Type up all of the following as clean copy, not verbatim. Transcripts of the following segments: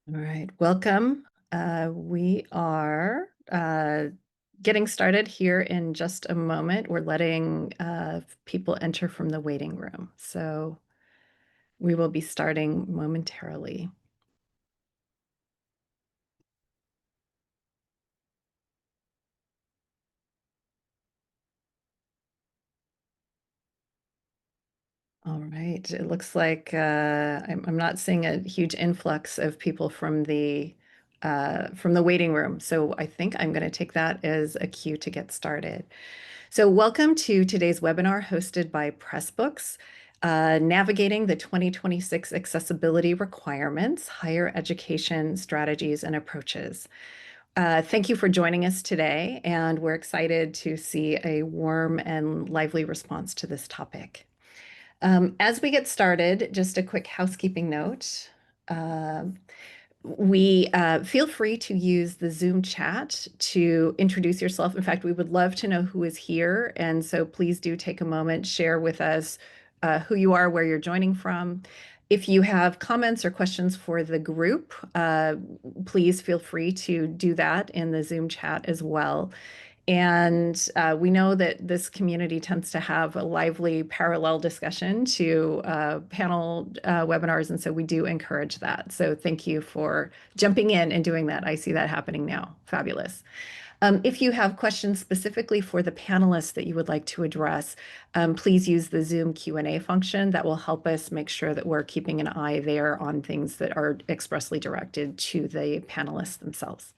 All right, welcome. We are getting started here in just a moment. We're letting people enter from the waiting room. So we will be starting momentarily. All right, it looks like I'm not seeing a huge influx of people from the waiting room. So I think I'm going to take that as a cue to get started. So, welcome to today's webinar hosted by Pressbooks, Navigating the 2026 Accessibility Requirements, Higher Education Strategies and Approaches. Thank you for joining us today, and we're excited to see a warm and lively response to this topic. As we get started, just a quick housekeeping note. Um, we feel free to use the Zoom chat to introduce yourself. In fact, we would love to know who is here. And so please do take a moment, share with us who you are, where you're joining from. If you have comments or questions for the group, please feel free to do that in the Zoom chat as well. And we know that this community tends to have a lively parallel discussion to panel webinars, and so we do encourage that. So thank you for jumping in and doing that. I see that happening now. Fabulous. If you have questions specifically for the panelists that you would like to address, please use the Zoom Q&A function. That will help us make sure that we're keeping an eye there on things that are expressly directed to the panelists themselves.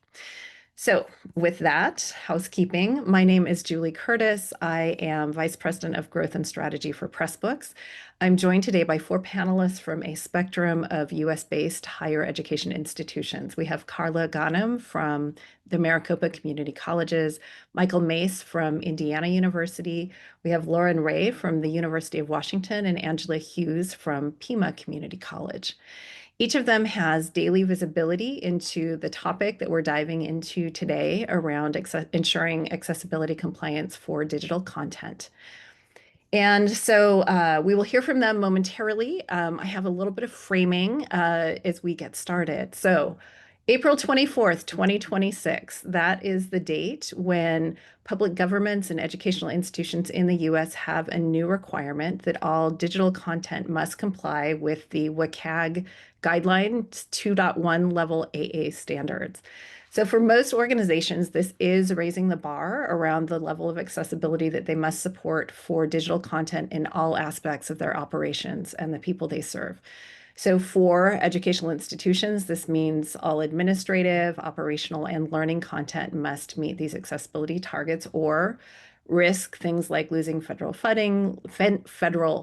So, with that, housekeeping, my name is Julie Curtis. I am Vice President of Growth and Strategy for Pressbooks. I'm joined today by four panelists from a spectrum of US-based higher education institutions. We have Carla Ghanem from the Maricopa Community Colleges, Michael Mace from Indiana University, we have Lauren Ray from the University of Washington, and Angela Hughes from Pima Community College. Each of them has daily visibility into the topic that we're diving into today around ensuring accessibility compliance for digital content. And so we will hear from them momentarily. I have a little bit of framing as we get started. So April 24th, 2026, that is the date when public governments and educational institutions in the US have a new requirement that all digital content must comply with the WCAG Guidelines 2.1 level AA standards. So for most organizations, this is raising the bar around the level of accessibility that they must support for digital content in all aspects of their operations and the people they serve. So for educational institutions, this means all administrative, operational, and learning content must meet these accessibility targets or risk things like losing federal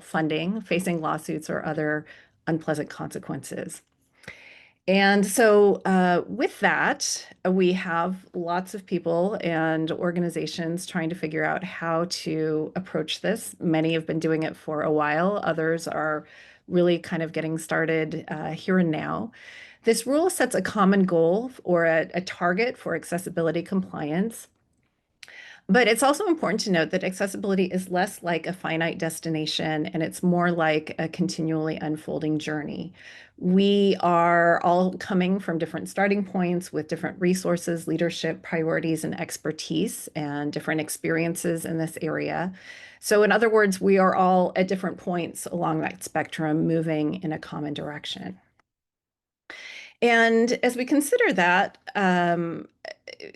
funding, facing lawsuits, or other unpleasant consequences. And so, with that, we have lots of people and organizations trying to figure out how to approach this. Many have been doing it for a while, others are really kind of getting started here and now. This rule sets a common goal or a target for accessibility compliance. But it's also important to note that accessibility is less like a finite destination and it's more like a continually unfolding journey. We are all coming from different starting points with different resources, leadership, priorities, and expertise, and different experiences in this area. So, in other words, we are all at different points along that spectrum moving in a common direction. And as we consider that,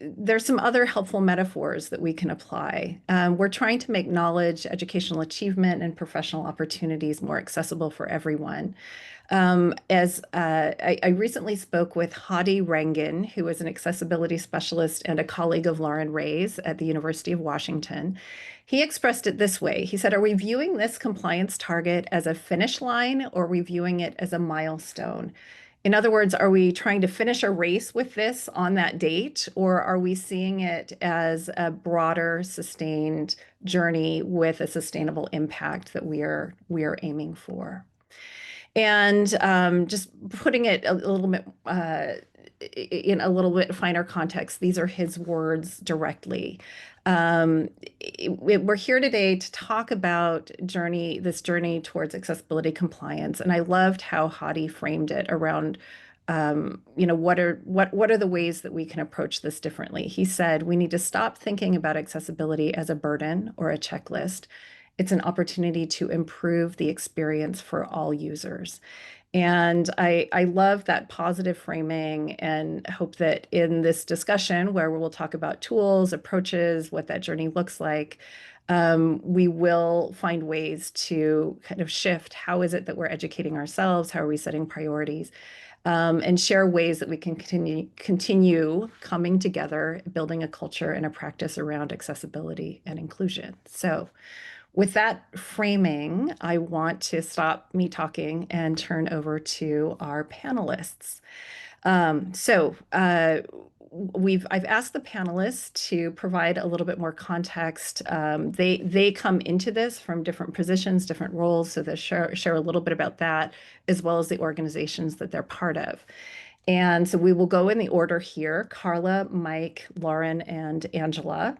there's some other helpful metaphors that we can apply. We're trying to make knowledge, educational achievement, and professional opportunities more accessible for everyone. I recently spoke with Hadi Rangan, who is an accessibility specialist and a colleague of Lauren Ray's at the University of Washington. He expressed it this way. He said, "Are we viewing this compliance target as a finish line or are we viewing it as a milestone? In other words, are we trying to finish a race with this on that date, or are we seeing it as a broader, sustained journey with a sustainable impact that we are aiming for?" And just putting it a little bit in a little bit finer context, these are his words directly. We're here today to talk about this journey towards accessibility compliance, and I loved how Hadi framed it around what are the ways that we can approach this differently? He said we need to stop thinking about accessibility as a burden or a checklist. It's an opportunity to improve the experience for all users. And I love that positive framing and hope that in this discussion, where we'll talk about tools, approaches, what that journey looks like, we will find ways to kind of shift how is it that we're educating ourselves, how are we setting priorities, and share ways that we can continue coming together, building a culture and a practice around accessibility and inclusion. So with that framing, I want to stop me talking and turn over to our panelists. I've asked the panelists to provide a little bit more context. They come into this from different positions, different roles, so they share a little bit about that, as well as the organizations that they're part of. And so we will go in the order here: Carla, Mike, Lauren, and Angela.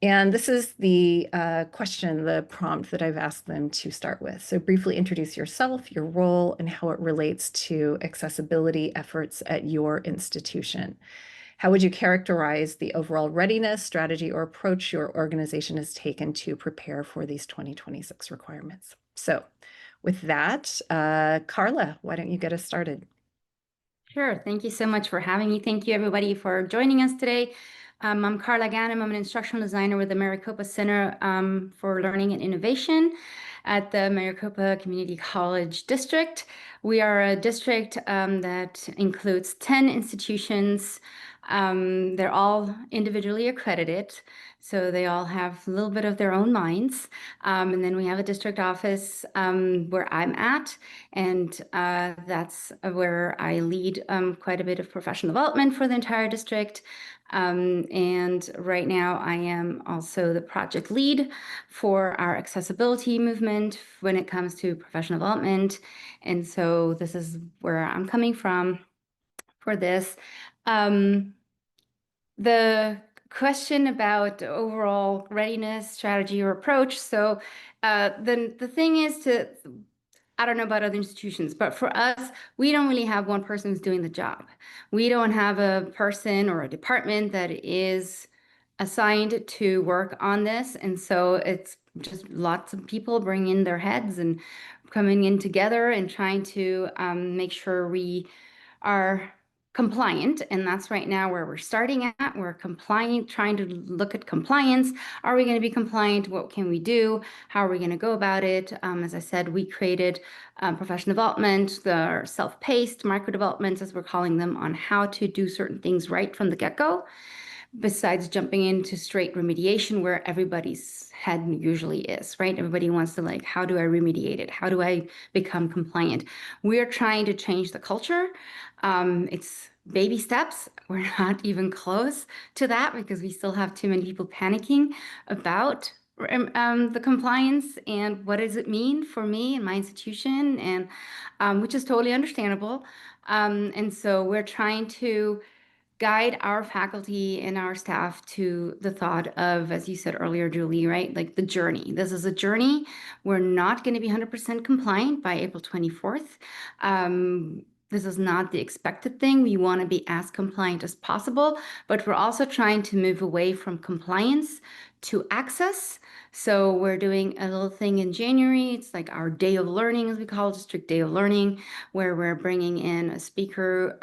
And this is the question, the prompt that I've asked them to start with. So briefly introduce yourself, your role, and how it relates to accessibility efforts at your institution. How would you characterize the overall readiness, strategy, or approach your organization has taken to prepare for these 2026 requirements? So with that, Carla, why don't you get us started? Sure. Thank you so much for having me. Thank you, everybody, for joining us today. I'm Carla Ganem. I'm an instructional designer with the Maricopa Center for Learning and Innovation at the Maricopa Community College District. We are a district that includes 10 institutions. They're all individually accredited, so they all have a little bit of their own minds. And then we have a district office where I'm at, and that's where I lead quite a bit of professional development for the entire district. And right now I am also the project lead for our accessibility movement when it comes to professional development. And so this is where I'm coming from for this. The question about overall readiness, strategy, or approach. So then the thing is I don't know about other institutions, but for us, we don't really have one person who's doing the job. We don't have a person or a department that is assigned to work on this. And so it's just lots of people bringing in their heads and coming in together and trying to make sure we are compliant. And that's right now where we're starting at. We're compliant, trying to look at compliance. Are we going to be compliant? What can we do? How are we going to go about it? As I said, we created professional development, the self-paced micro developments, as we're calling them, on how to do certain things right from the get-go, besides jumping into straight remediation where everybody's head usually is, right? Everybody wants to like, how do I remediate it? How do I become compliant? We're trying to change the culture. It's baby steps. We're not even close to that because we still have too many people panicking about the compliance and what does it mean for me and my institution, and which is totally understandable. And so we're trying to guide our faculty and our staff to the thought of, as you said earlier, Julie, right? Like the journey. This is a journey. We're not going to be 100% compliant by April 24th. This is not the expected thing. We want to be as compliant as possible, but we're also trying to move away from compliance to access. So we're doing a little thing in January. It's like our day of learning, as we call it, District Day of Learning, where we're bringing in a speaker.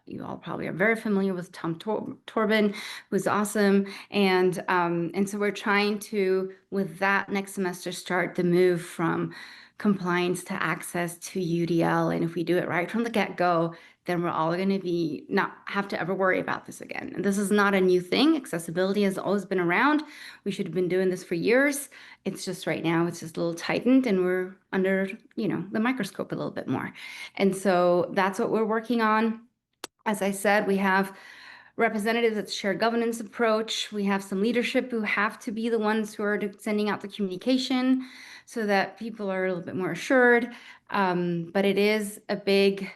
You all probably are very familiar with Tom Torben, who's awesome. And so we're trying to, with that next semester, start the move from compliance to access to UDL. And if we do it right from the get-go, then we're all going to be not have to ever worry about this again. And this is not a new thing. Accessibility has always been around. We should have been doing this for years. It's just right now, it's just a little tightened and we're under, the microscope a little bit more. And so that's what we're working on. As I said, we have representatives at shared governance approach. We have some leadership who have to be the ones who are sending out the communication so that people are a little bit more assured. But it is a big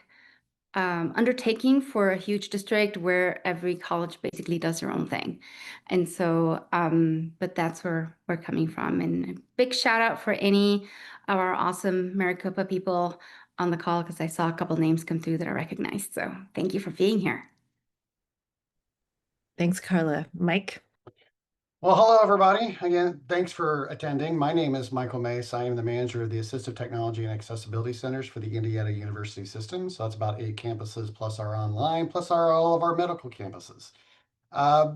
undertaking for a huge district where every college basically does their own thing. And so, but that's where we're coming from. And a big shout out for any of our awesome Maricopa people on the call because I saw a couple names come through that I recognized. So thank you for being here. Thanks, Carla. Mike? Well, hello, everybody. Again, thanks for attending. My name is Michael Mace. I am the manager of the Assistive Technology and Accessibility Centers for the Indiana University System. So that's about 8 campuses plus our online, plus all of our medical campuses. Uh,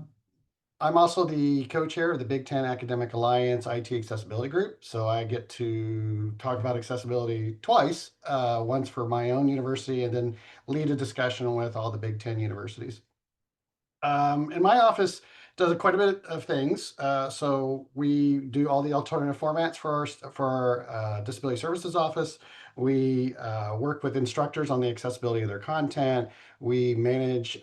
I'm also the co-chair of the Big Ten Academic Alliance IT Accessibility Group. So I get to talk about accessibility twice, once for my own university and then lead a discussion with all the Big Ten universities. And my office does quite a bit of things. So we do all the alternative formats for our disability services office. We work with instructors on the accessibility of their content. We manage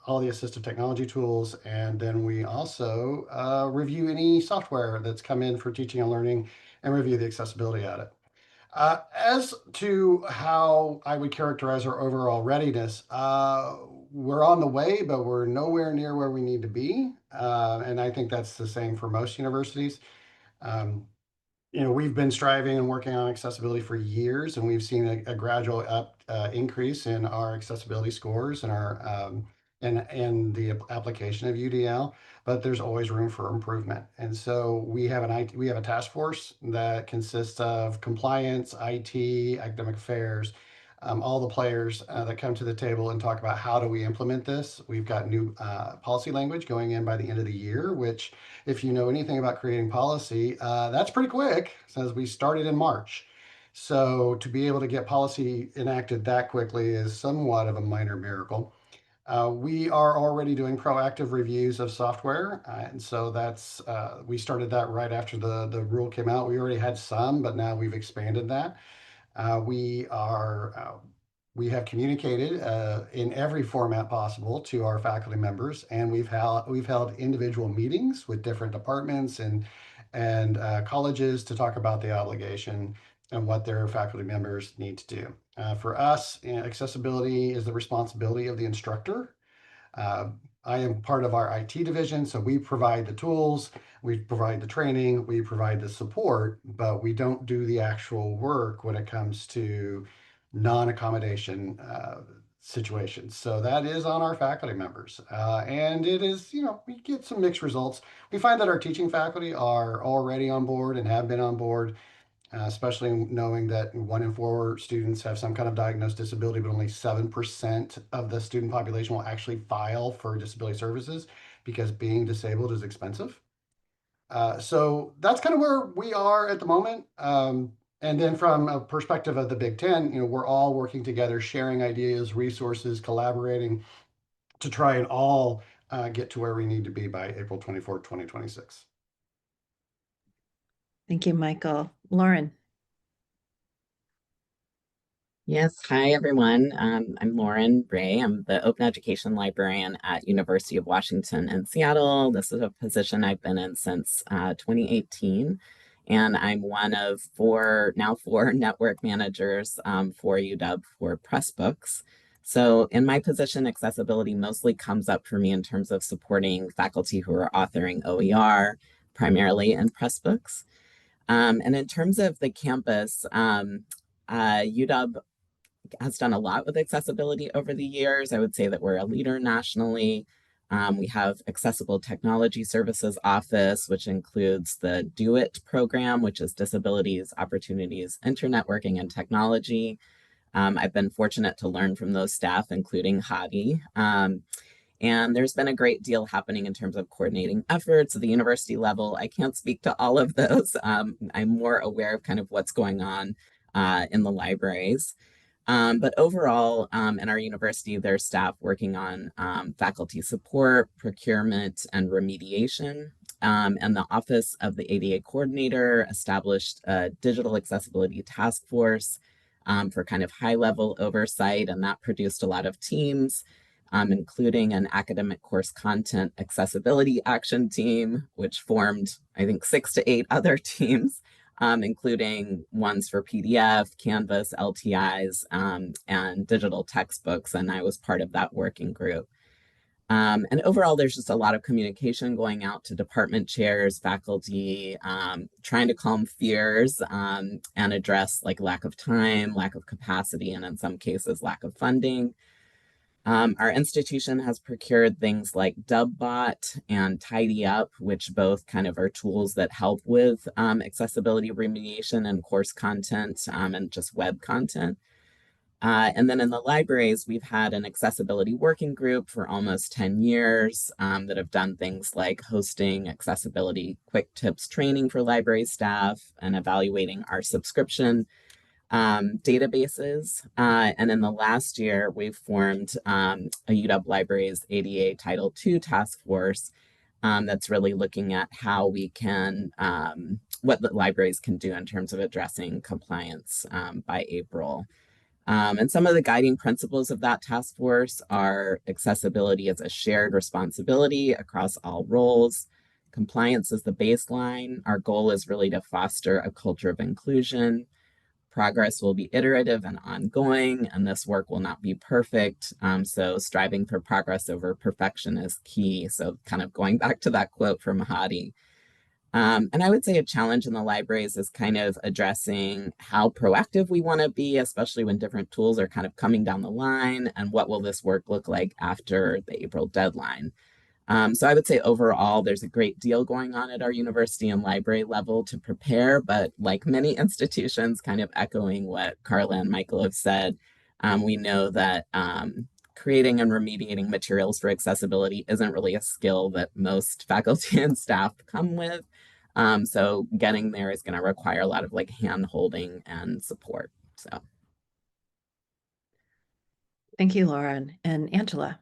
all the assistive technology tools, and then we also review any software that's come in for teaching and learning and review the accessibility at it. As to how I would characterize our overall readiness, we're on the way, but we're nowhere near where we need to be. And I think that's the same for most universities. Um, we've been striving and working on accessibility for years, and we've seen a gradual increase in our accessibility scores and our and the application of UDL. But there's always room for improvement, and so we have a task force that consists of compliance, IT, academic affairs. All the players that come to the table and talk about how do we implement this. We've got new policy language going in by the end of the year, which if you know anything about creating policy, that's pretty quick since we started in March. So to be able to get policy enacted that quickly is somewhat of a minor miracle. We are already doing proactive reviews of software, and so we started that right after the rule came out. We already had some, but now we've expanded that. We are we have communicated in every format possible to our faculty members, and we've held individual meetings with different departments and colleges to talk about the obligation and what their faculty members need to do. For us, accessibility is the responsibility of the instructor. uh, I am part of our IT division, so we provide the tools, we provide the training, we provide the support, but we don't do the actual work when it comes to non-accommodation situations. So that is on our faculty members. And it is, we get some mixed results. We find that our teaching faculty are already on board and have been on board, especially knowing that 1 in 4 students have some kind of diagnosed disability, but only 7% of the student population will actually file for disability services because being disabled is expensive. So that's kind of where we are at the moment. And then from a perspective of the Big Ten, we're all working together, sharing ideas, resources, collaborating to try and all get to where we need to be by April 24th, 2026. Thank you, Michael. Lauren? Yes, hi everyone. I'm Lauren Bray. I'm the Open Education Librarian at University of Washington in Seattle. This is a position I've been in since 2018, and I'm one of four network managers for UW for Pressbooks. So in my position, accessibility mostly comes up for me in terms of supporting faculty who are authoring OER, primarily in Pressbooks. And in terms of the campus, UW has done a lot with accessibility over the years. I would say that we're a leader nationally. We have Accessible Technology Services Office, which includes the Do It program, which is Disabilities, Opportunities, Internetworking, and Technology. I've been fortunate to learn from those staff, including Hadi. And there's been a great deal happening in terms of coordinating efforts at the university level. I can't speak to all of those. I'm more aware of kind of what's going on in the libraries. But overall, in our university, there's staff working on faculty support, procurement, and remediation. And the Office of the ADA Coordinator established a digital accessibility task force for kind of high-level oversight, and that produced a lot of teams, including an academic course content accessibility action team, which formed, I think, 6 to 8 other teams, including ones for PDF, Canvas, LTIs, and digital textbooks. And I was part of that working group. And overall, there's just a lot of communication going out to department chairs, faculty, trying to calm fears and address like lack of time, lack of capacity, and in some cases, lack of funding. Our institution has procured things like Dubbot and Tidy Up, which both kind of are tools that help with accessibility remediation and course content and just web content. And then in the libraries, we've had an accessibility working group for almost 10 years that have done things like hosting accessibility quick tips training for library staff and evaluating our subscription databases. And in the last year, we've formed a UW Libraries ADA Title II task force that's really looking at how we can, what the libraries can do in terms of addressing compliance by April. And some of the guiding principles of that task force are accessibility as a shared responsibility across all roles. Compliance is the baseline. Our goal is really to foster a culture of inclusion. Progress will be iterative and ongoing, and this work will not be perfect. So striving for progress over perfection is key. So kind of going back to that quote from Mahadi. And I would say a challenge in the libraries is kind of addressing how proactive we want to be, especially when different tools are kind of coming down the line, and what will this work look like after the April deadline. So I would say overall, there's a great deal going on at our university and library level to prepare, but like many institutions, kind of echoing what Carla and Michael have said, we know that creating and remediating materials for accessibility isn't really a skill that most faculty and staff come with. So getting there is going to require a lot of like hand holding and support. So Thank you, Lauren. And Angela.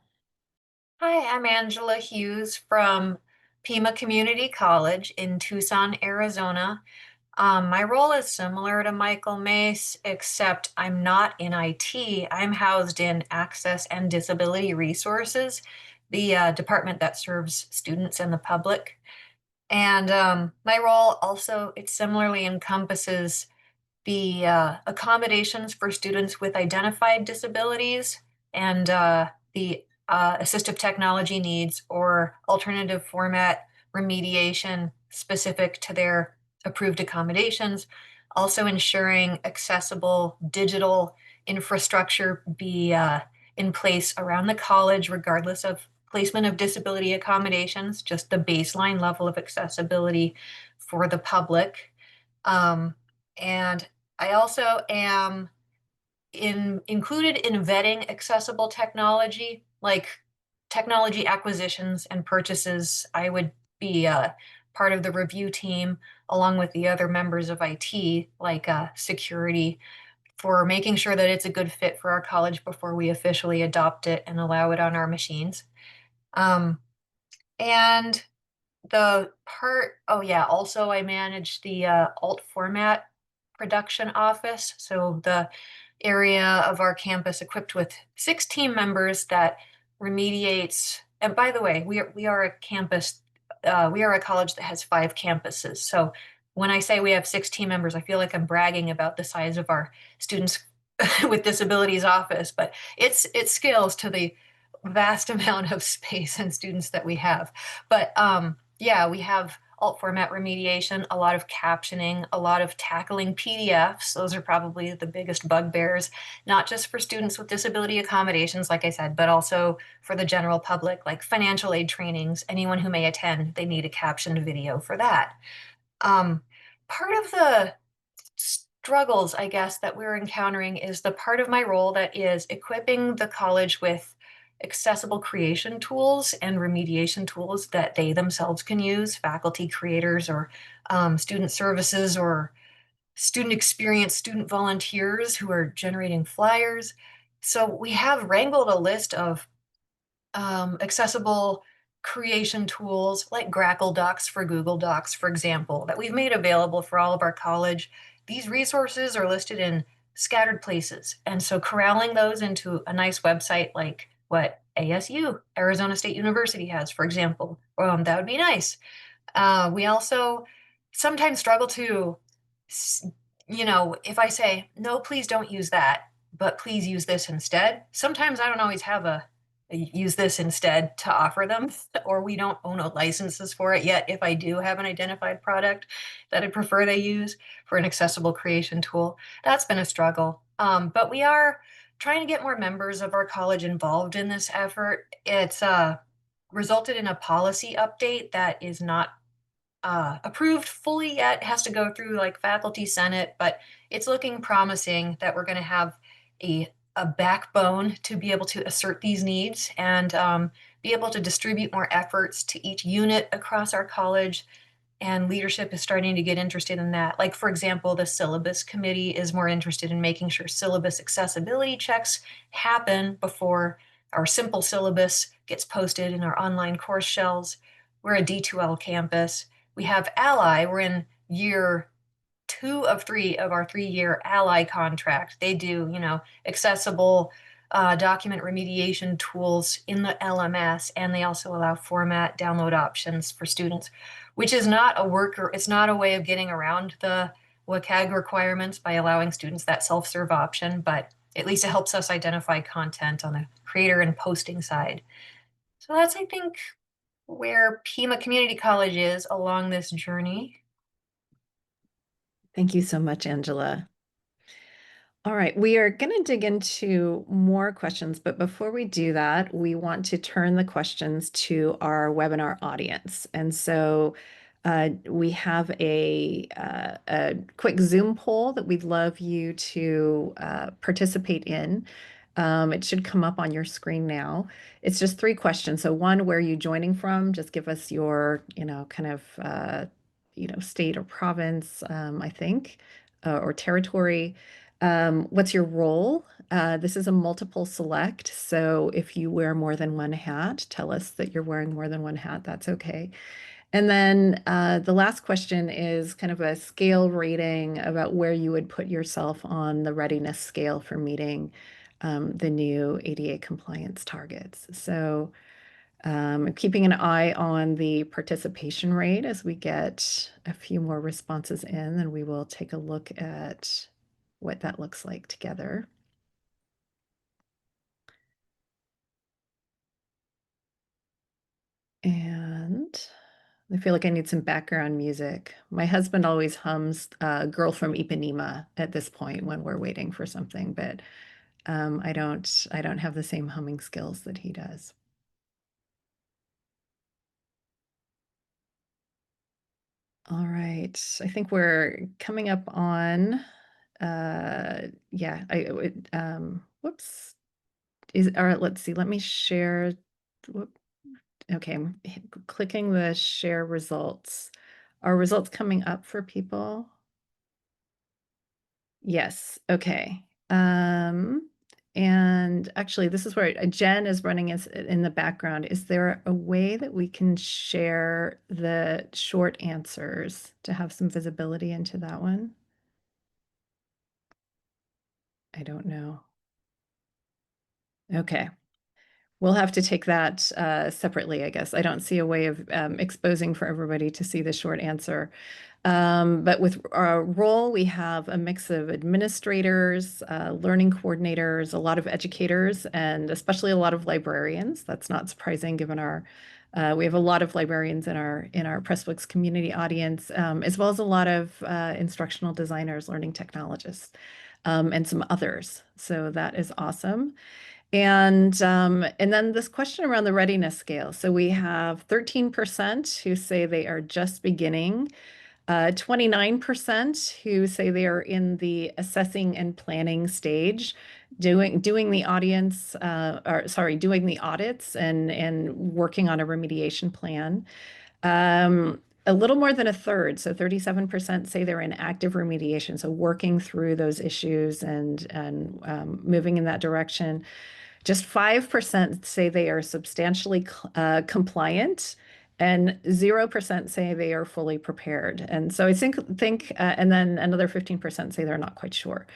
Hi, I'm Angela Hughes from Pima Community College in Tucson, Arizona. My role is similar to Michael Mace, except I'm not in IT. I'm housed in Access and Disability Resources, the department that serves students and the public. And my role also, it similarly encompasses the accommodations for students with identified disabilities and the assistive technology needs or alternative format remediation specific to their approved accommodations. Also ensuring accessible digital infrastructure be in place around the college, regardless of placement of disability accommodations, just the baseline level of accessibility for the public. And I also am included in vetting accessible technology, like technology acquisitions and purchases. I would be part of the review team along with the other members of IT, like security, for making sure that it's a good fit for our college before we officially adopt it and allow it on our machines. And the part, oh yeah, also I manage the alt format production office. So the area of our campus equipped with 6 team members that remediates. And by the way, we are a campus, we are a college that has 5 campuses. So when I say we have 6 team members, I feel like I'm bragging about the size of our students with disabilities office, but it scales to the vast amount of space and students that we have. But yeah, we have alt format remediation, a lot of captioning, a lot of tackling PDFs. Those are probably the biggest bugbears, not just for students with disability accommodations, like I said, but also for the general public, like financial aid trainings. Anyone who may attend, they need a captioned video for that. Part of the struggles, I guess, that we're encountering is the part of my role that is equipping the college with accessible creation tools and remediation tools that they themselves can use, faculty creators or student services or student experience, student volunteers who are generating flyers. So we have wrangled a list of accessible creation tools like Grackle Docs for Google Docs, for example, that we've made available for all of our college. These resources are listed in scattered places. And so corralling those into a nice website like what ASU, Arizona State University has, for example, that would be nice. We also sometimes struggle to, if I say, no, please don't use that, but please use this instead. Sometimes I don't always have a use this instead to offer them, or we don't own licenses for it yet. If I do have an identified product that I prefer they use for an accessible creation tool, that's been a struggle. But we are trying to get more members of our college involved in this effort. It's resulted in a policy update that is not approved fully yet. It has to go through like faculty senate, but it's looking promising that we're going to have a backbone to be able to assert these needs and be able to distribute more efforts to each unit across our college. And leadership is starting to get interested in that. Like, for example, the syllabus committee is more interested in making sure syllabus accessibility checks happen before our simple syllabus gets posted in our online course shells. We're a D2L campus. We have Ally. We're in year 2 of 3 of our 3-year Ally contract. They do, accessible document remediation tools in the LMS, and they also allow format download options for students, which is not it's not a way of getting around the WCAG requirements by allowing students that self-serve option, but at least it helps us identify content on the creator and posting side. So that's, I think, where Pima Community College is along this journey. Thank you so much, Angela. All right, we are going to dig into more questions, but before we do that, we want to turn the questions to our webinar audience. And so we have a quick Zoom poll that we'd love you to participate in. It should come up on your screen now. It's just 3 questions. So one, where are you joining from? Just give us your, kind of, state or province, I think, or territory. What's your role? This is a multiple select. So if you wear more than one hat, tell us that you're wearing more than one hat. That's okay. And then the last question is kind of a scale rating about where you would put yourself on the readiness scale for meeting the new ADA compliance targets. So keeping an eye on the participation rate as we get a few more responses in, and we will take a look at what that looks like together. And I feel like I need some background music. My husband always hums Girl from Ipanema at this point when we're waiting for something, but I don't have the same humming skills that he does. All right, I think we're coming up on, yeah, whoops. All right, let's see, let me share. Whoop. Okay, I'm clicking the share results. Are results coming up for people? Yes, okay. And actually, this is where Jen is running in the background. Is there a way that we can share the short answers to have some visibility into that one? I don't know. Okay. We'll have to take that separately, I guess. I don't see a way of exposing for everybody to see the short answer. But with our role, we have a mix of administrators, learning coordinators, a lot of educators, and especially a lot of librarians. That's not surprising given we have a lot of librarians in our Pressbooks community audience, as well as a lot of instructional designers, learning technologists, and some others. So that is awesome. And then this question around the readiness scale. So we have 13% who say they are just beginning, 29% who say they are in the assessing and planning stage, doing the audience, doing the audits and working on a remediation plan. A little more than a third, so 37% say they're in active remediation, so working through those issues and moving in that direction. Just 5% say they are substantially compliant, and 0% say they are fully prepared. And so I think and then another 15% say they're not quite sure.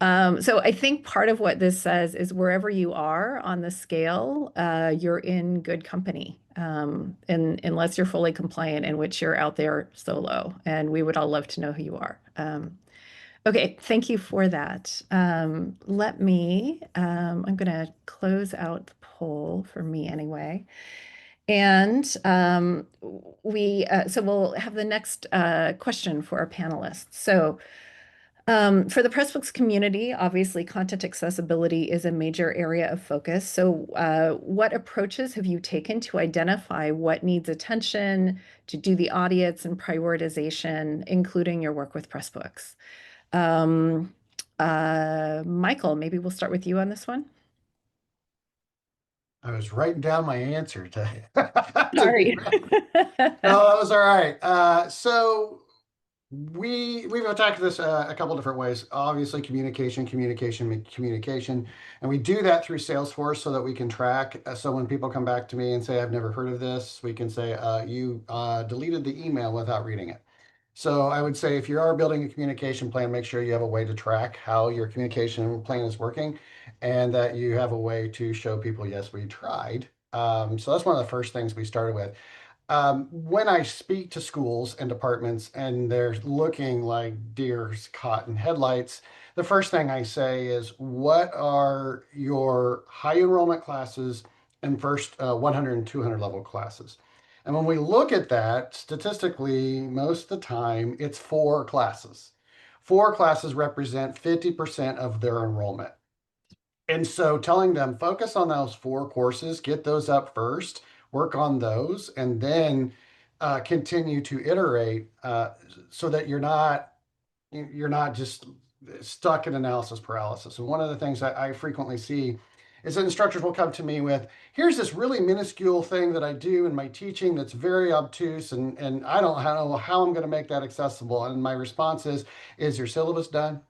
So I think part of what this says is wherever you are on the scale, you're in good company, and unless you're fully compliant, in which you're out there solo. And we would all love to know who you are. Okay, thank you for that. Let me, I'm going to close out the poll for me anyway. And so we'll have the next question for our panelists. So for the Pressbooks community, obviously content accessibility is a major area of focus. So what approaches have you taken to identify what needs attention, to do the audits and prioritization, including your work with Pressbooks? Michael, maybe we'll start with you on this one. I was writing down my answer to Sorry. No, that was all right. So we've attacked this a couple different ways. Obviously, communication, and we do that through Salesforce so that we can track. So when people come back to me and say, "I've never heard of this," we can say, "You deleted the email without reading it." So I would say if you are building a communication plan, make sure you have a way to track how your communication plan is working, and that you have a way to show people, yes, we tried. So that's one of the first things we started with. When I speak to schools and departments and they're looking like deer's caught in headlights, the first thing I say is, what are your high enrollment classes and first 100 and 200 level classes? And when we look at that, statistically, most of the time, it's 4 classes. 4 classes represent 50% of their enrollment. And so telling them, focus on those 4 courses, get those up first, work on those, and then continue to iterate so that you're not just stuck in analysis paralysis. And one of the things that I frequently see is that instructors will come to me with, here's this really minuscule thing that I do in my teaching that's very obtuse, and I don't know how I'm going to make that accessible. And my response is your syllabus done?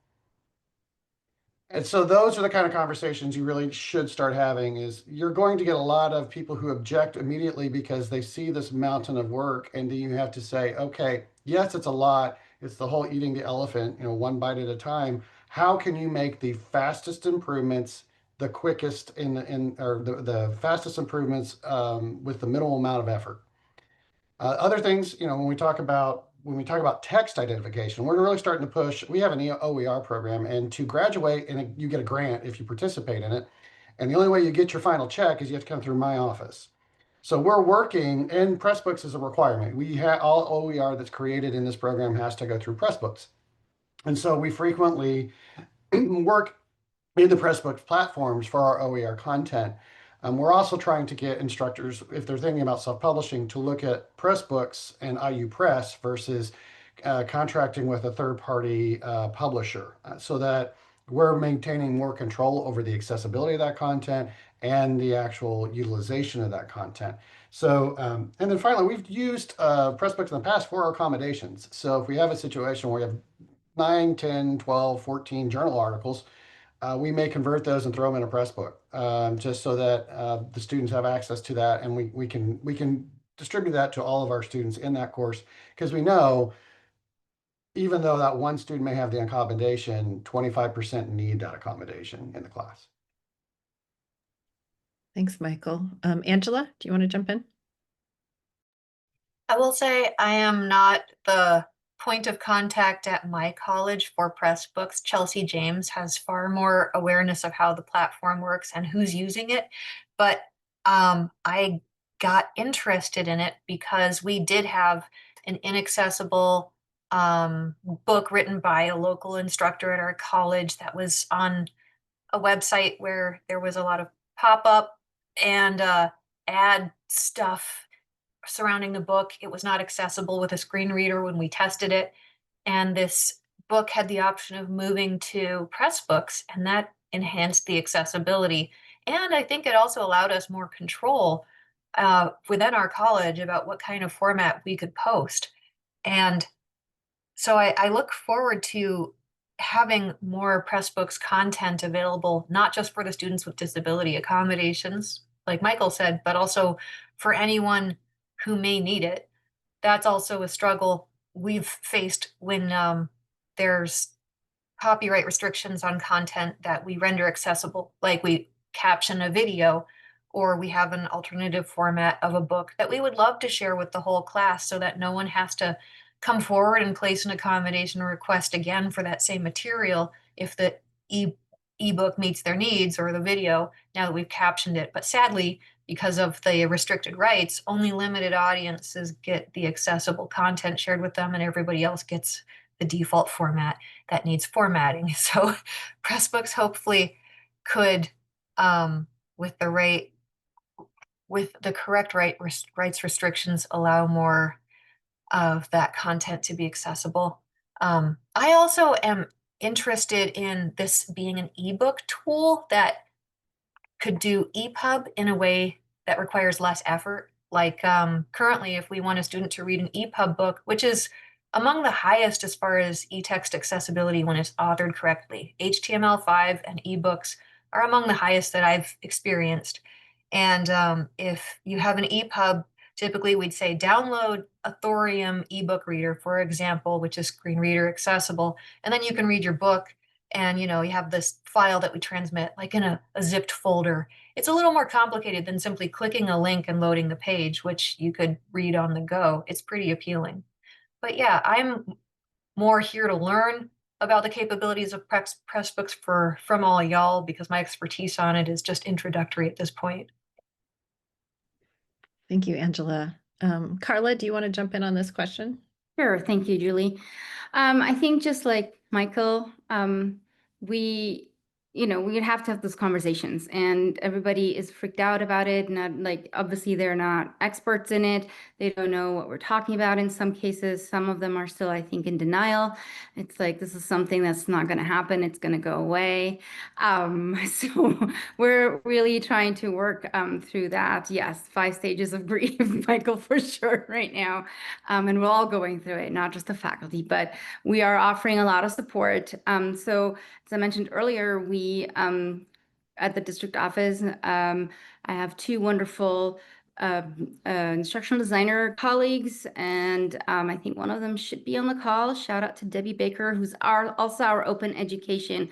And so those are the kind of conversations you really should start having. Is you're going to get a lot of people who object immediately because they see this mountain of work, and then you have to say, okay, yes, it's a lot. It's the whole eating the elephant, one bite at a time. How can you make the fastest improvements, the quickest or the fastest improvements with the minimal amount of effort? Other things, when we talk about text identification, we're really starting to push. We have an OER program, and to graduate, and you get a grant if you participate in it. And the only way you get your final check is you have to come through my office. So we're working, and Pressbooks is a requirement. We have all OER that's created in this program has to go through Pressbooks, and so we frequently work in the Pressbooks platforms for our OER content. We're also trying to get instructors, if they're thinking about self-publishing, to look at Pressbooks and IU Press versus contracting with a third-party publisher, so that we're maintaining more control over the accessibility of that content and the actual utilization of that content. So, and then finally, we've used Pressbooks in the past for our accommodations. So if we have a situation where we have 9, 10, 12, 14 journal articles, we may convert those and throw them in a Pressbook, just so that the students have access to that, and we can distribute that to all of our students in that course, because we know even though that one student may have the accommodation, 25% need that accommodation in the class. Thanks, Michael. Angela, do you want to jump in? I will say I am not the point of contact at my college for Pressbooks. Chelsea James has far more awareness of how the platform works and who's using it. But I got interested in it because we did have an inaccessible book written by a local instructor at our college that was on a website where there was a lot of pop-up and ad stuff surrounding the book. It was not accessible with a screen reader when we tested it. And this book had the option of moving to Pressbooks, and that enhanced the accessibility. And I think it also allowed us more control within our college about what kind of format we could post. And so I look forward to having more Pressbooks content available, not just for the students with disability accommodations, like Michael said, but also for anyone who may need it. That's also a struggle we've faced when there's copyright restrictions on content that we render accessible, like we caption a video, or we have an alternative format of a book that we would love to share with the whole class so that no one has to come forward and place an accommodation request again for that same material if the ebook meets their needs, or the video, now that we've captioned it. But sadly, because of the restricted rights, only limited audiences get the accessible content shared with them, and everybody else gets the default format that needs formatting. So Pressbooks hopefully could, with the correct rights restrictions, allow more of that content to be accessible. I also am interested in this being an ebook tool that could do EPUB in a way that requires less effort. Like currently, if we want a student to read an EPUB book, which is among the highest as far as e-text accessibility when it's authored correctly, HTML5 and ebooks are among the highest that I've experienced. And if you have an EPUB, typically we'd say download a Thorium ebook reader, for example, which is screen reader accessible, and then you can read your book. And you have this file that we transmit like in a zipped folder. It's a little more complicated than simply clicking a link and loading the page, which you could read on the go. It's pretty appealing. But yeah, I'm more here to learn about the capabilities of Pressbooks from all y'all, because my expertise on it is just introductory at this point. Thank you, Angela. Carla, do you want to jump in on this question? Sure. Thank you, Julie. I think just like Michael, we, we'd have to have those conversations, and everybody is freaked out about it. Not like, obviously they're not experts in it. They don't know what we're talking about in some cases. Some of them are still, I think, in denial. It's like, this is something that's not going to happen. It's going to go away. So we're really trying to work through that. Yes, 5 stages of grief, Michael, for sure right now. And we're all going through it, not just the faculty, but we are offering a lot of support. So as I mentioned earlier, we at the district office, I have 2 wonderful instructional designer colleagues, and I think one of them should be on the call. Shout out to Debbie Baker, who's also our open education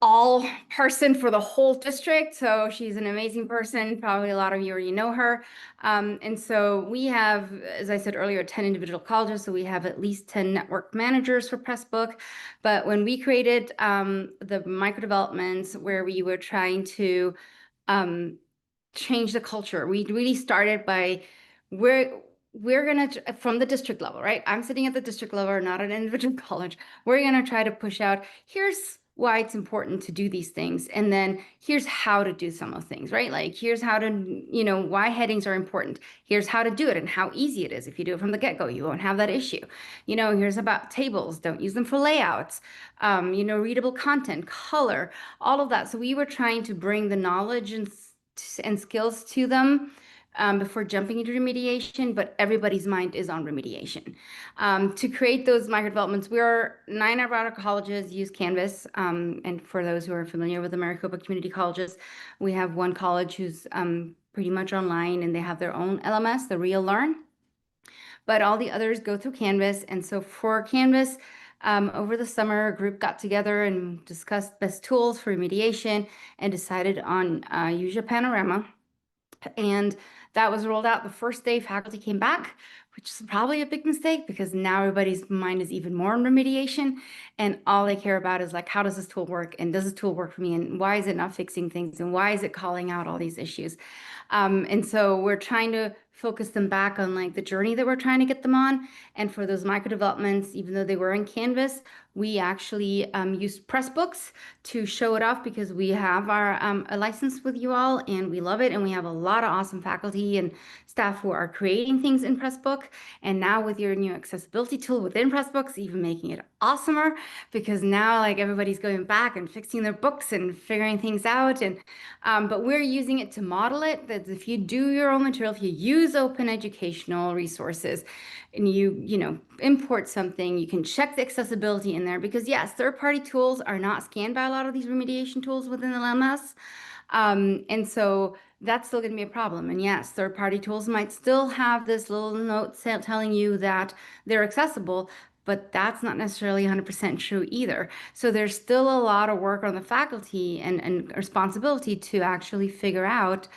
all person for the whole district. So she's an amazing person. Probably a lot of you already know her. And so we have, as I said earlier, 10 individual colleges. So we have at least 10 network managers for Pressbook. But when we created the micro developments where we were trying to change the culture, we really started by we're going to, from the district level, right? I'm sitting at the district level, not at an individual college. We're going to try to push out, here's why it's important to do these things. And then here's how to do some of the things, right? Like, here's how to, why headings are important. Here's how to do it and how easy it is. If you do it from the get-go, you won't have that issue. Here's about tables. Don't use them for layouts. Readable content, color, all of that. So we were trying to bring the knowledge and skills to them before jumping into remediation, but everybody's mind is on remediation. To create those micro developments, 9 of our colleges use Canvas. And for those who are familiar with the Maricopa Community Colleges, we have one college who's pretty much online, and they have their own LMS, the Real Learn. But all the others go through Canvas. And so for Canvas, over the summer, a group got together and discussed best tools for remediation and decided on Use Your Panorama. And that was rolled out the first day faculty came back, which is probably a big mistake because now everybody's mind is even more on remediation. And all they care about is like, how does this tool work? And does this tool work for me? And why is it not fixing things? And why is it calling out all these issues? And so we're trying to focus them back on like the journey that we're trying to get them on. And for those micro developments, even though they were in Canvas, we actually used Pressbooks to show it off because we have our a license with you all and we love it. And we have a lot of awesome faculty and staff who are creating things in Pressbook. And now with your new accessibility tool within Pressbooks, even making it awesomer because now like everybody's going back and fixing their books and figuring things out. And but we're using it to model it, that if you do your own material, if you use open educational resources and you import something, you can check the accessibility in there because yes, third-party tools are not scanned by a lot of these remediation tools within the LMS. And so that's still going to be a problem. And yes, third-party tools might still have this little note telling you that they're accessible, but that's not necessarily 100% true either. So there's still a lot of work on the faculty and responsibility to actually figure out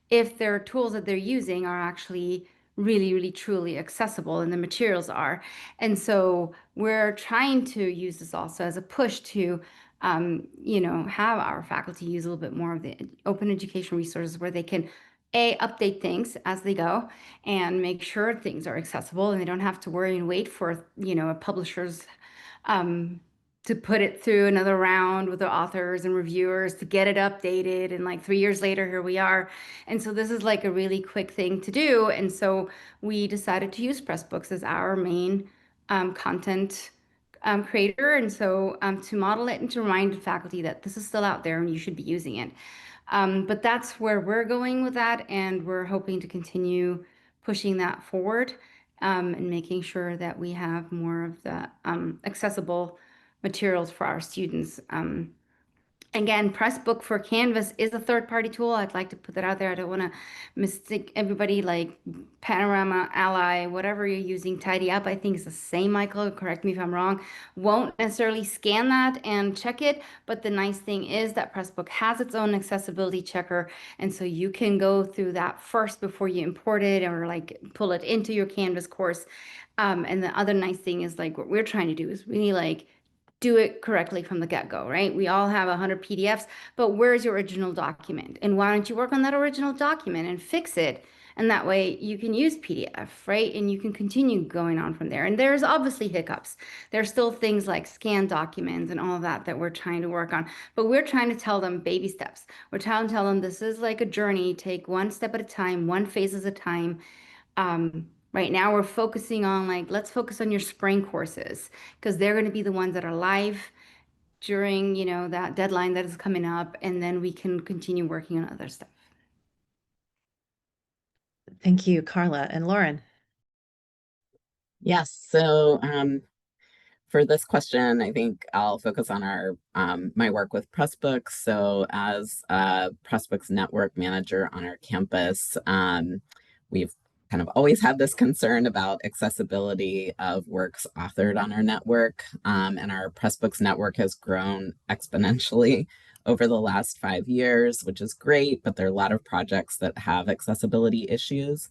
if their tools that they're using are actually really, really, truly accessible, and the materials are. And so we're trying to use this also as a push to, have our faculty use a little bit more of the open education resources where they can update things as they go and make sure things are accessible and they don't have to worry and wait for, a publisher's um, to put it through another round with the authors and reviewers to get it updated. And like 3 years later, here we are. And so this is like a really quick thing to do. And so we decided to use Pressbooks as our main content creator. And so to model it and to remind faculty that this is still out there and you should be using it. But that's where we're going with that. And we're hoping to continue pushing that forward and making sure that we have more of the accessible materials for our students. Again, Pressbook for Canvas is a third-party tool. I'd like to put that out there. I don't want to mistake everybody like Panorama, Ally, whatever you're using, Tidy Up. I think it's the same, Michael. Correct me if I'm wrong. Won't necessarily scan that and check it, but the nice thing is that Pressbook has its own accessibility checker, and so you can go through that first before you import it or like pull it into your Canvas course. And the other nice thing is like what we're trying to do is really like do it correctly from the get-go, right? We all have 100 PDFs, but where's your original document? And why don't you work on that original document and fix it? And that way you can use PDF, right? And you can continue going on from there. And there's obviously hiccups. There's still things like scanned documents and all of that that we're trying to work on. But we're trying to tell them baby steps. We're trying to tell them this is like a journey. Take one step at a time, one phase at a time. Right now we're focusing on like, let's focus on your spring courses because they're going to be the ones that are live during, that deadline that is coming up, and then we can continue working on other stuff. Thank you, Carla. And Lauren. Yes, so for this question, I think I'll focus on our my work with Pressbooks. So as a Pressbooks network manager on our campus, we've kind of always had this concern about accessibility of works authored on our network. And our Pressbooks network has grown exponentially over the last 5 years, which is great, but there are a lot of projects that have accessibility issues.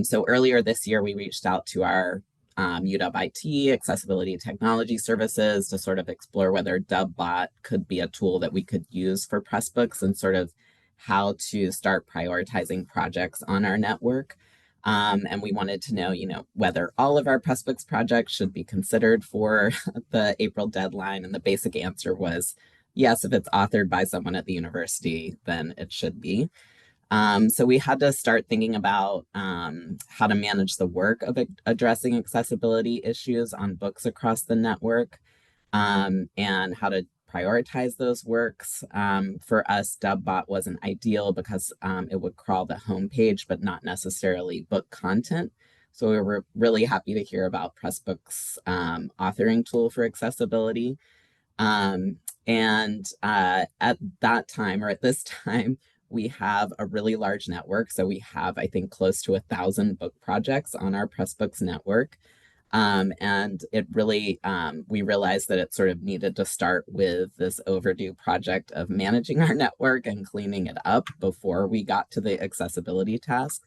So earlier this year, we reached out to our UW IT Accessibility Technology Services to sort of explore whether DubBot could be a tool that we could use for Pressbooks and sort of how to start prioritizing projects on our network. And we wanted to know, whether all of our Pressbooks projects should be considered for the April deadline. And the basic answer was yes, if it's authored by someone at the university, then it should be. So we had to start thinking about how to manage the work of addressing accessibility issues on books across the network and how to prioritize those works. For us, DubBot wasn't ideal because it would crawl the homepage, but not necessarily book content. So we were really happy to hear about Pressbooks' authoring tool for accessibility. And at that time, or at this time, we have a really large network. So we have, I think, close to 1,000 book projects on our Pressbooks network. And it really, we realized that it sort of needed to start with this overdue project of managing our network and cleaning it up before we got to the accessibility task.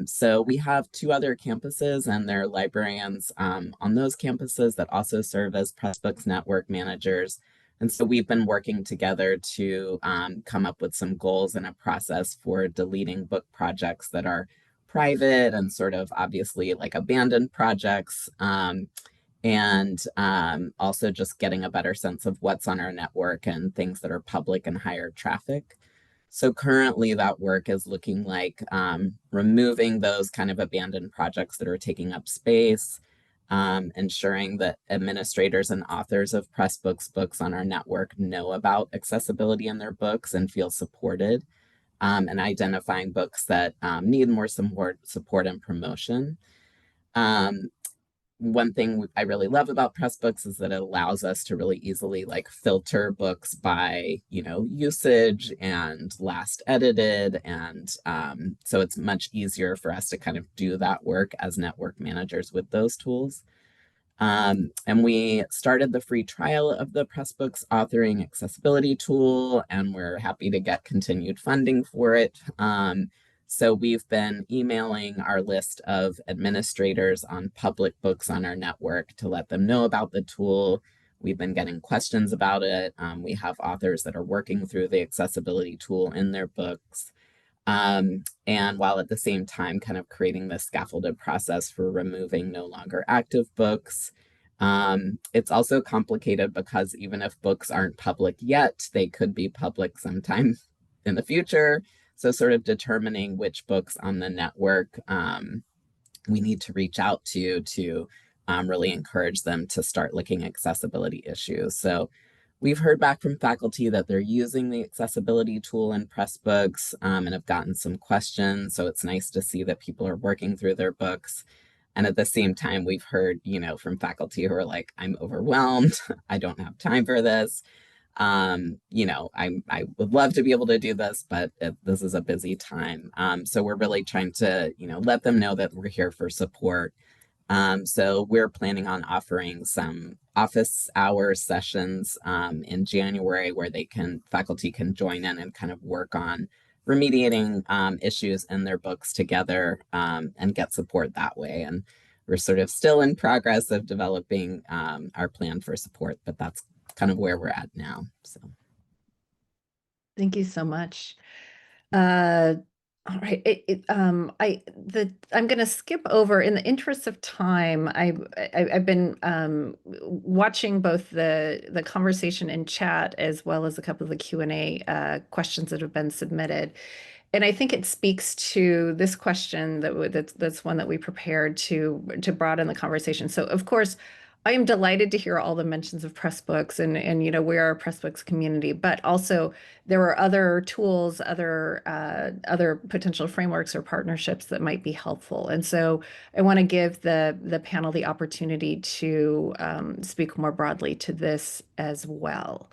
So we have 2 other campuses and their librarians on those campuses that also serve as Pressbooks network managers. And so we've been working together to come up with some goals and a process for deleting book projects that are private and sort of obviously like abandoned projects. And also just getting a better sense of what's on our network and things that are public and higher traffic. So currently that work is looking like removing those kind of abandoned projects that are taking up space, ensuring that administrators and authors of Pressbooks books on our network know about accessibility in their books and feel supported, and identifying books that need more support and promotion. One thing I really love about Pressbooks is that it allows us to really easily like filter books by, usage and last edited. And so it's much easier for us to kind of do that work as network managers with those tools. And we started the free trial of the Pressbooks authoring accessibility tool, and we're happy to get continued funding for it. So we've been emailing our list of administrators on public books on our network to let them know about the tool. We've been getting questions about it. We have authors that are working through the accessibility tool in their books. And while at the same time kind of creating this scaffolded process for removing no longer active books. It's also complicated because even if books aren't public yet, they could be public sometime in the future. So sort of determining which books on the network we need to reach out to really encourage them to start looking at accessibility issues. So we've heard back from faculty that they're using the accessibility tool in Pressbooks and have gotten some questions. So it's nice to see that people are working through their books. And at the same time, we've heard, from faculty who are like, I'm overwhelmed. I don't have time for this. I would love to be able to do this, but this is a busy time. So we're really trying to, let them know that we're here for support. So we're planning on offering some office hour sessions in January where faculty can join in and kind of work on remediating issues in their books together and get support that way. And we're sort of still in progress of developing our plan for support, but that's kind of where we're at now. So Thank you so much. All right. I'm going to skip over in the interest of time. I've been watching both the conversation in chat as well as a couple of the Q&A questions that have been submitted. And I think it speaks to this question that's one that we prepared to broaden the conversation. So of course, I am delighted to hear all the mentions of Pressbooks and we are a Pressbooks community, but also there are other tools, other potential frameworks or partnerships that might be helpful. And so I want to give the panel the opportunity to speak more broadly to this as well.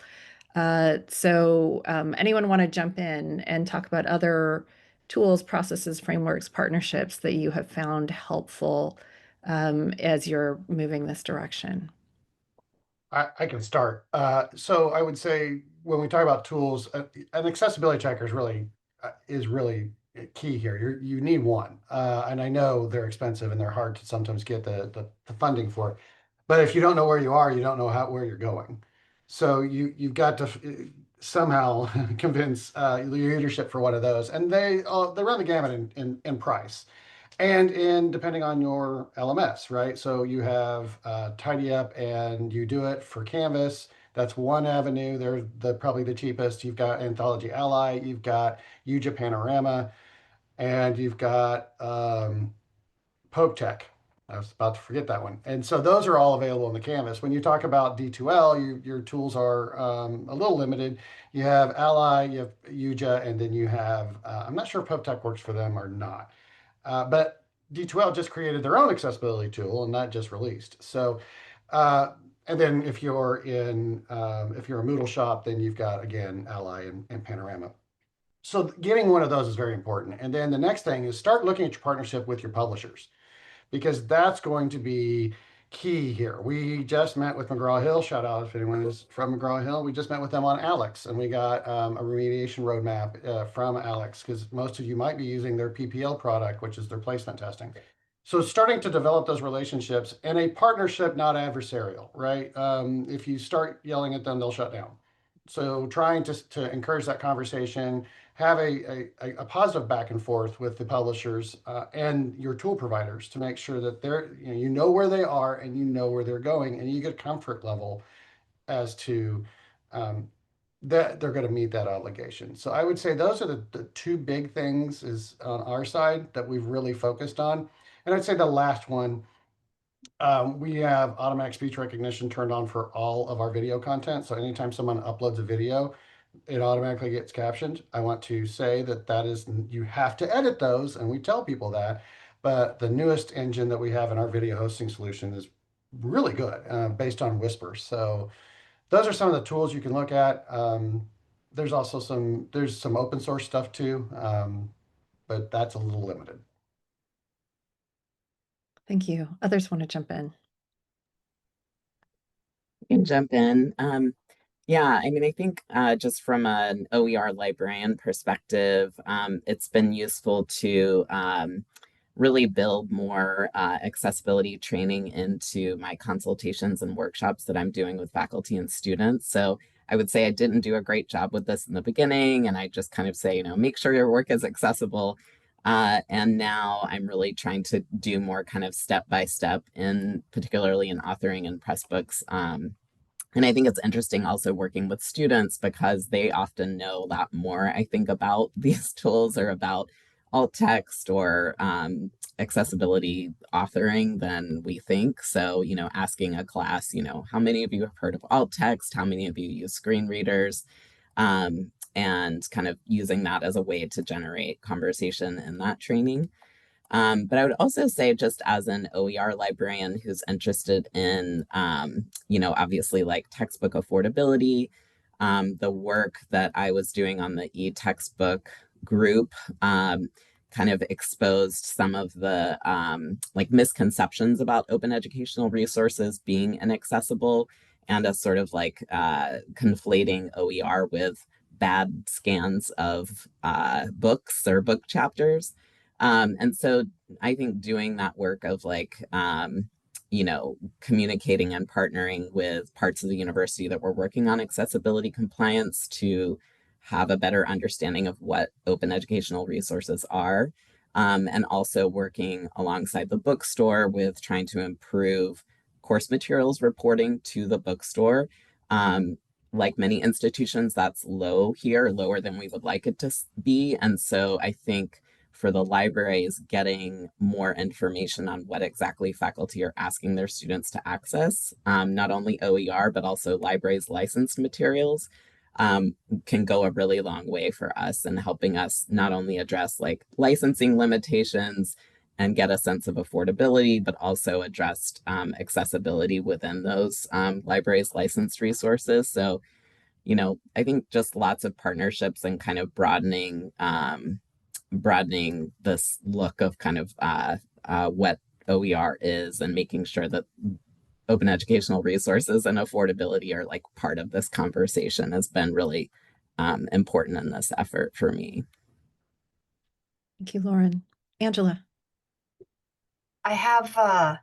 So anyone want to jump in and talk about other tools, processes, frameworks, partnerships that you have found helpful as you're moving this direction? I can start. So I would say when we talk about tools, an accessibility checker is really key here. You need one, and I know they're expensive and they're hard to sometimes get the funding for. But if you don't know where you are, you don't know where you're going. So you've got to somehow convince your leadership for one of those, and they run the gamut in price. And depending on your LMS, right? So you have Tidy Up and you do it for Canvas. That's one avenue. They're probably the cheapest. You've got Anthology Ally, you've got UJA Panorama, and you've got Pope Tech. I was about to forget that one. And so those are all available in the Canvas. When you talk about D2L, your tools are a little limited. You have Ally, you have UJA, and then you have, I'm not sure if Pope Tech works for them or not. But D2L just created their own accessibility tool and not just released. So, and then if you're a Moodle shop, then you've got, again, Ally and Panorama. So getting one of those is very important. And then the next thing is start looking at your partnership with your publishers, because that's going to be key here. We just met with McGraw-Hill. Shout out if anyone is from McGraw-Hill. We just met with them on Alex, and we got a remediation roadmap from Alex, because most of you might be using their PPL product, which is their placement testing. So starting to develop those relationships and a partnership, not adversarial, right? If you start yelling at them, they'll shut down. So trying to encourage that conversation, have a positive back and forth with the publishers and your tool providers to make sure that you know where they are and you know where they're going, and you get comfort level as to that they're going to meet that obligation. So I would say those are the two big things is on our side that we've really focused on. And I'd say the last one, we have automatic speech recognition turned on for all of our video content. So anytime someone uploads a video, it automatically gets captioned. I want to say that is, you have to edit those, and we tell people that, but the newest engine that we have in our video hosting solution is really good based on Whisper. So those are some of the tools you can look at. There's also some open source stuff too, but that's a little limited. Thank you. Others want to jump in. I can jump in. Yeah, I mean, I think just from an OER librarian perspective, it's been useful to really build more accessibility training into my consultations and workshops that I'm doing with faculty and students. So I would say I didn't do a great job with this in the beginning, and I just kind of say, make sure your work is accessible. And now I'm really trying to do more kind of step by step in particularly in authoring and Pressbooks. And I think it's interesting also working with students because they often know a lot more, I think, about these tools or about alt text or accessibility authoring than we think. So, asking a class, how many of you have heard of alt text? How many of you use screen readers? And kind of using that as a way to generate conversation in that training. But I would also say, just as an OER librarian who's interested in, obviously like textbook affordability, the work that I was doing on the e-textbook group kind of exposed some of the like misconceptions about open educational resources being inaccessible and a sort of like conflating OER with bad scans of books or book chapters. And so I think doing that work of like, communicating and partnering with parts of the university that were working on accessibility compliance to have a better understanding of what open educational resources are. And also working alongside the bookstore with trying to improve course materials reporting to the bookstore. Like many institutions, that's low here, lower than we would like it to be. And so I think for the libraries, getting more information on what exactly faculty are asking their students to access, not only OER, but also libraries licensed materials, can go a really long way for us in helping us not only address like licensing limitations and get a sense of affordability, but also address accessibility within those libraries licensed resources. So, I think just lots of partnerships and kind of broadening this look of kind of what OER is and making sure that open educational resources and affordability are like part of this conversation has been really important in this effort for me. Thank you, Lauren. Angela. I have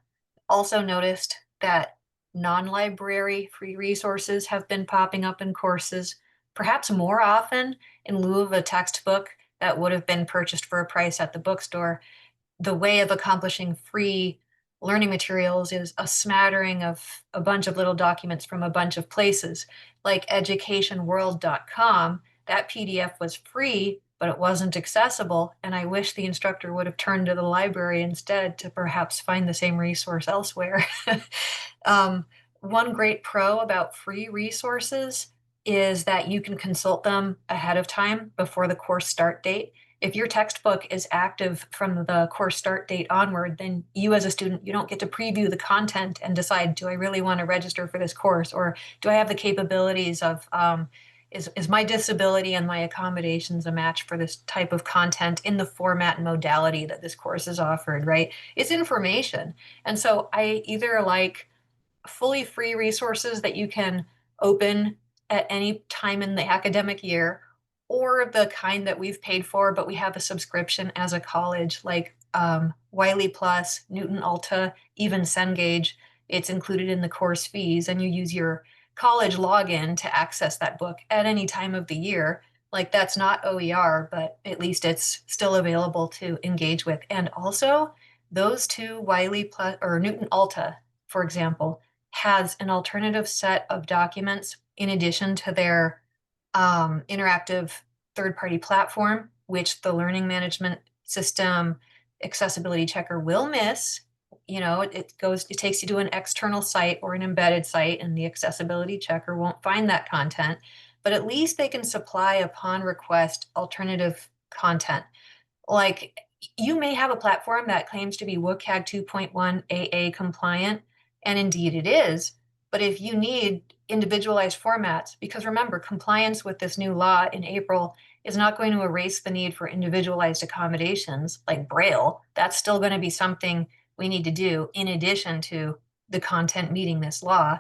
also noticed that non-library free resources have been popping up in courses, perhaps more often in lieu of a textbook that would have been purchased for a price at the bookstore. The way of accomplishing free learning materials is a smattering of a bunch of little documents from a bunch of places, like educationworld.com. That PDF was free, but it wasn't accessible, and I wish the instructor would have turned to the library instead to perhaps find the same resource elsewhere. One great pro about free resources is that you can consult them ahead of time before the course start date. If your textbook is active from the course start date onward, then you as a student, you don't get to preview the content and decide, do I really want to register for this course? Or do I have the capabilities of, is my disability and my accommodations a match for this type of content in the format and modality that this course is offered, right? It's information. And so I either like fully free resources that you can open at any time in the academic year, or the kind that we've paid for, but we have a subscription as a college, like Wiley Plus, Newton Alta, even Cengage. It's included in the course fees, and you use your college login to access that book at any time of the year. Like that's not OER, but at least it's still available to engage with. And also, those two, Wiley Plus or Newton Alta, for example, has an alternative set of documents in addition to their interactive third-party platform, which the learning management system accessibility checker will miss. It takes you to an external site or an embedded site, and the accessibility checker won't find that content, but at least they can supply upon request alternative content. Like you may have a platform that claims to be WCAG 2.1 AA compliant, and indeed it is. But if you need individualized formats, because remember, compliance with this new law in April is not going to erase the need for individualized accommodations like Braille. That's still going to be something we need to do in addition to the content meeting this law.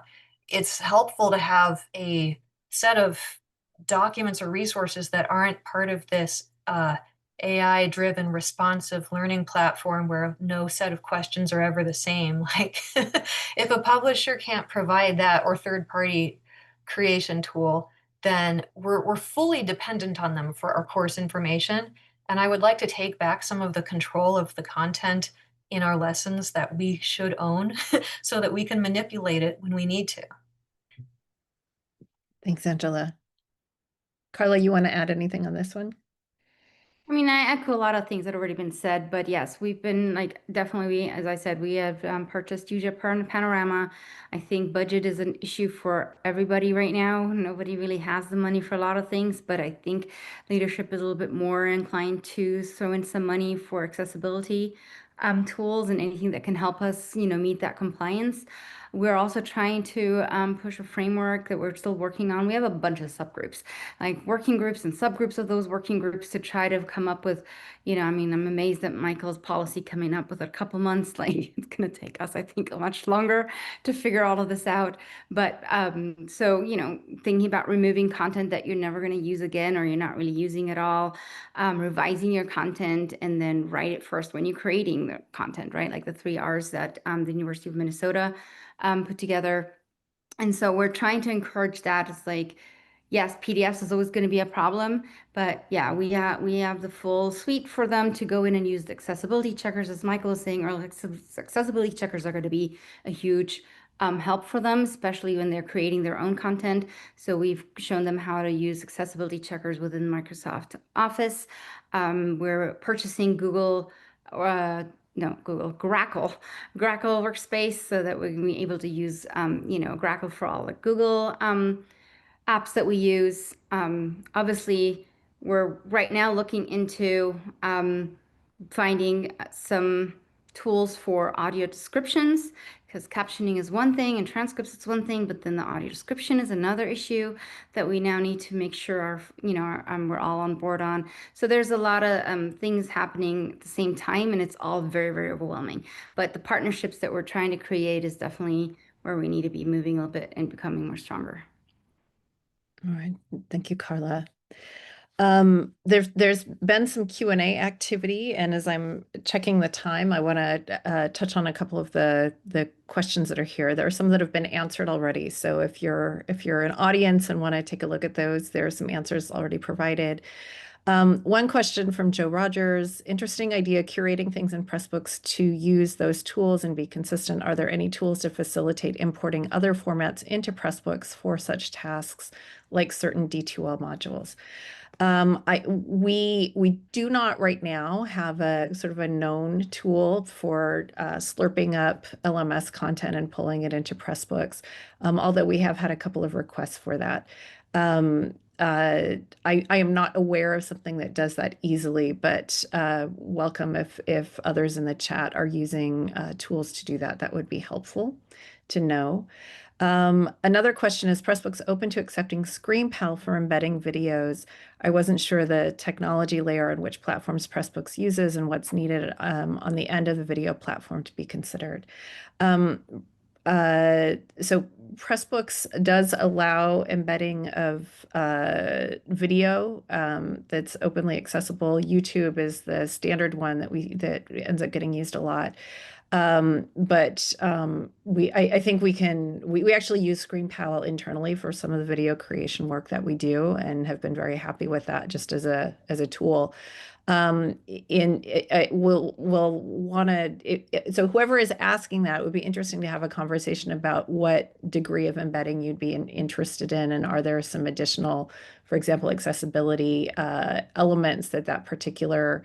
It's helpful to have a set of documents or resources that aren't part of this AI-driven responsive learning platform where no set of questions are ever the same. Like if a publisher can't provide that or third-party creation tool, then we're fully dependent on them for our course information. And I would like to take back some of the control of the content in our lessons that we should own so that we can manipulate it when we need to. Thanks, Angela. Carla, you want to add anything on this one? I mean, I echo a lot of things that have already been said, but yes, we've been like definitely, as I said, we have purchased UJET Panorama. I think budget is an issue for everybody right now. Nobody really has the money for a lot of things, but I think leadership is a little bit more inclined to throw in some money for accessibility tools and anything that can help us, meet that compliance. We're also trying to push a framework that we're still working on. We have a bunch of subgroups, like working groups and subgroups of those working groups to try to come up with, I mean, I'm amazed at Michael's policy coming up with a couple months. Like it's going to take us, I think, much longer to figure all of this out. But so, thinking about removing content that you're never going to use again or you're not really using at all, revising your content, and then write it first when you're creating the content, right? Like the 3 Rs that the University of Minnesota put together. And so we're trying to encourage that. It's like, yes, PDFs is always going to be a problem, but yeah, we have the full suite for them to go in and use the accessibility checkers. As Michael was saying earlier, accessibility checkers are going to be a huge help for them, especially when they're creating their own content. So we've shown them how to use accessibility checkers within Microsoft Office. We're purchasing Google, no, Google, Grackle workspace so that we can be able to use, Grackle for all the Google apps that we use. Obviously, we're right now looking into finding some tools for audio descriptions because captioning is one thing and transcripts is one thing, but then the audio description is another issue that we now need to make sure we're all on board on. So there's a lot of things happening at the same time, and it's all very, very overwhelming. But the partnerships that we're trying to create is definitely where we need to be moving a little bit and becoming more stronger. All right. Thank you, Carla. There's been some Q&A activity, and as I'm checking the time, I want to touch on a couple of the questions that are here. There are some that have been answered already. So if you're an audience and want to take a look at those, there are some answers already provided. One question from Joe Rogers: interesting idea, curating things in Pressbooks to use those tools and be consistent. Are there any tools to facilitate importing other formats into Pressbooks for such tasks, like certain D2L modules? We do not right now have a sort of a known tool for slurping up LMS content and pulling it into Pressbooks, although we have had a couple of requests for that. I am not aware of something that does that easily, but welcome if others in the chat are using tools to do that. That would be helpful to know. Another question is Pressbooks open to accepting ScreenPal for embedding videos? I wasn't sure the technology layer on which platforms Pressbooks uses and what's needed on the end of the video platform to be considered. So Pressbooks does allow embedding of video that's openly accessible. YouTube is the standard one that ends up getting used a lot. But I think we actually use ScreenPal internally for some of the video creation work that we do and have been very happy with that just as a tool. We'll want to, so whoever is asking that, it would be interesting to have a conversation about what degree of embedding you'd be interested in, and are there some additional, for example, accessibility elements that particular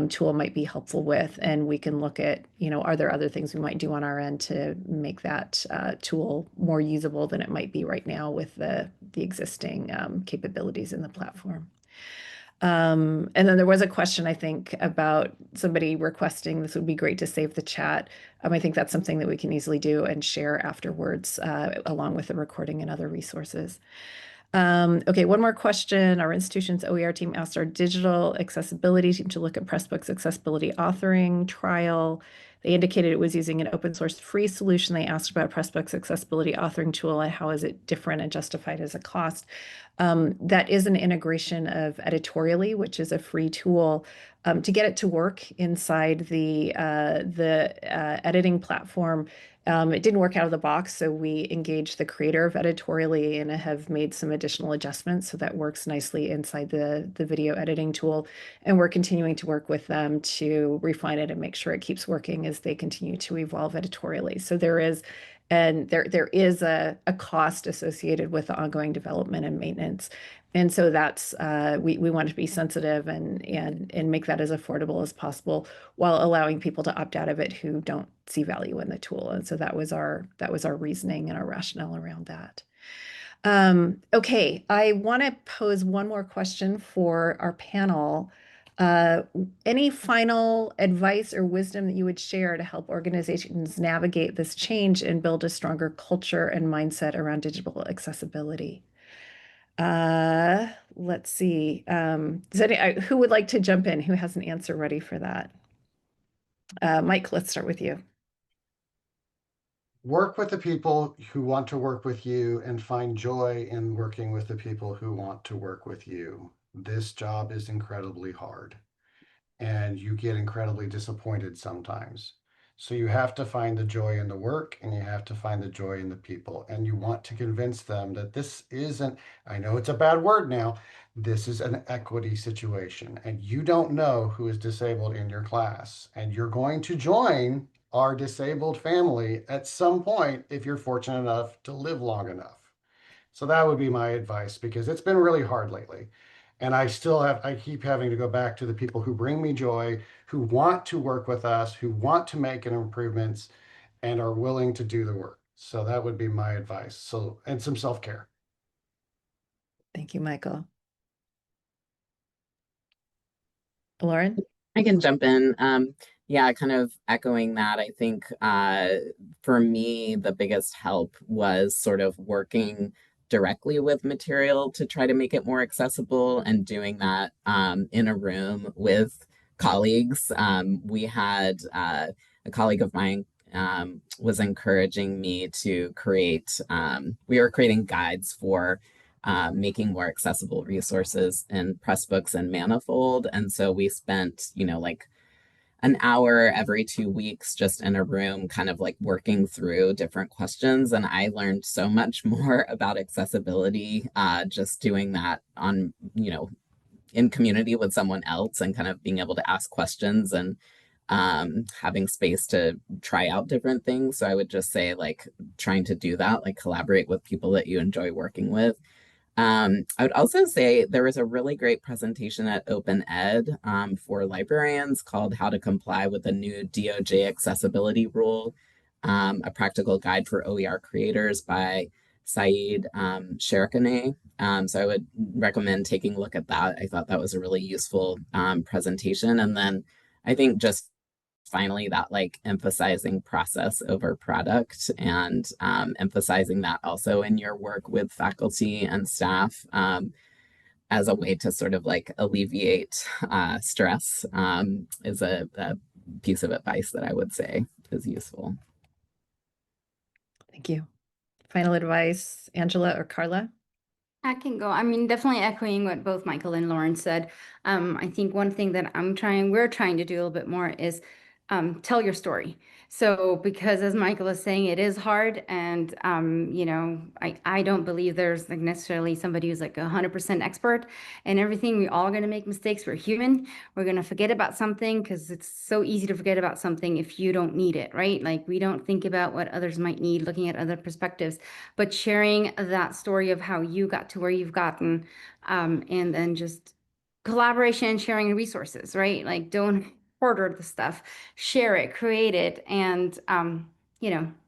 tool might be helpful with, and we can look at, are there other things we might do on our end to make that tool more usable than it might be right now with the existing capabilities in the platform. And then there was a question, I think, about somebody requesting this would be great to save the chat. I think that's something that we can easily do and share afterwards, along with the recording and other resources. Okay, one more question. Our institution's OER team asked our digital accessibility team to look at Pressbooks accessibility authoring trial. They indicated it was using an open source free solution. They asked about Pressbooks accessibility authoring tool and how is it different and justified as a cost. That is an integration of Editorially, which is a free tool. To get it to work inside the editing platform, it didn't work out of the box, so we engaged the creator of Editorially and have made some additional adjustments so that works nicely inside the video editing tool. And we're continuing to work with them to refine it and make sure it keeps working as they continue to evolve Editorially. So there is a cost associated with the ongoing development and maintenance. And so that's we want to be sensitive and make that as affordable as possible while allowing people to opt out of it who don't see value in the tool. And so that was our reasoning and our rationale around that. Okay, I want to pose one more question for our panel. Any final advice or wisdom that you would share to help organizations navigate this change and build a stronger culture and mindset around digital accessibility? Let's see. Who would like to jump in? Who has an answer ready for that? Mike, let's start with you. Work with the people who want to work with you and find joy in working with the people who want to work with you. This job is incredibly hard and you get incredibly disappointed sometimes. So you have to find the joy in the work and you have to find the joy in the people. And you want to convince them that this isn't, I know it's a bad word now, this is an equity situation. And you don't know who is disabled in your class. And you're going to join our disabled family at some point if you're fortunate enough to live long enough. So that would be my advice because it's been really hard lately. And I keep having to go back to the people who bring me joy, who want to work with us, who want to make improvements and are willing to do the work. So that would be my advice. So, and some self-care. Thank you, Michael. Lauren? I can jump in. Yeah, kind of echoing that. I think for me, the biggest help was sort of working directly with material to try to make it more accessible and doing that in a room with colleagues. We had a colleague of mine was encouraging me to create, we were creating guides for making more accessible resources in Pressbooks and Manifold. And so we spent, like an hour every 2 weeks just in a room, kind of like working through different questions. And I learned so much more about accessibility just doing that on, in community with someone else and kind of being able to ask questions and having space to try out different things. So I would just say, like, trying to do that, like collaborate with people that you enjoy working with. I would also say there was a really great presentation at Open Ed for librarians called How to Comply with the New DOJ Accessibility Rule, a practical guide for OER creators by Saeed Sherikane. So I would recommend taking a look at that. I thought that was a really useful presentation. And then I think just finally that like emphasizing process over product and emphasizing that also in your work with faculty and staff as a way to sort of like alleviate stress is a piece of advice that I would say is useful. Thank you. Final advice, Angela or Carla? I can go. I mean, definitely echoing what both Michael and Lauren said. I think one thing that we're trying to do a little bit more is tell your story. So, because as Michael is saying, it is hard. And, I don't believe there's like necessarily somebody who's like 100% expert and everything. We're all going to make mistakes. We're human. We're going to forget about something because it's so easy to forget about something if you don't need it, right? Like we don't think about what others might need, looking at other perspectives, but sharing that story of how you got to where you've gotten, and then just collaboration and sharing resources, right? Like don't order the stuff, share it, create it, and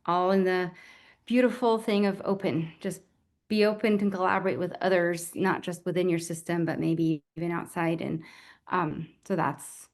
all in the beautiful thing of open. Just be open to collaborate with others, not just within your system, but maybe even outside. And so that's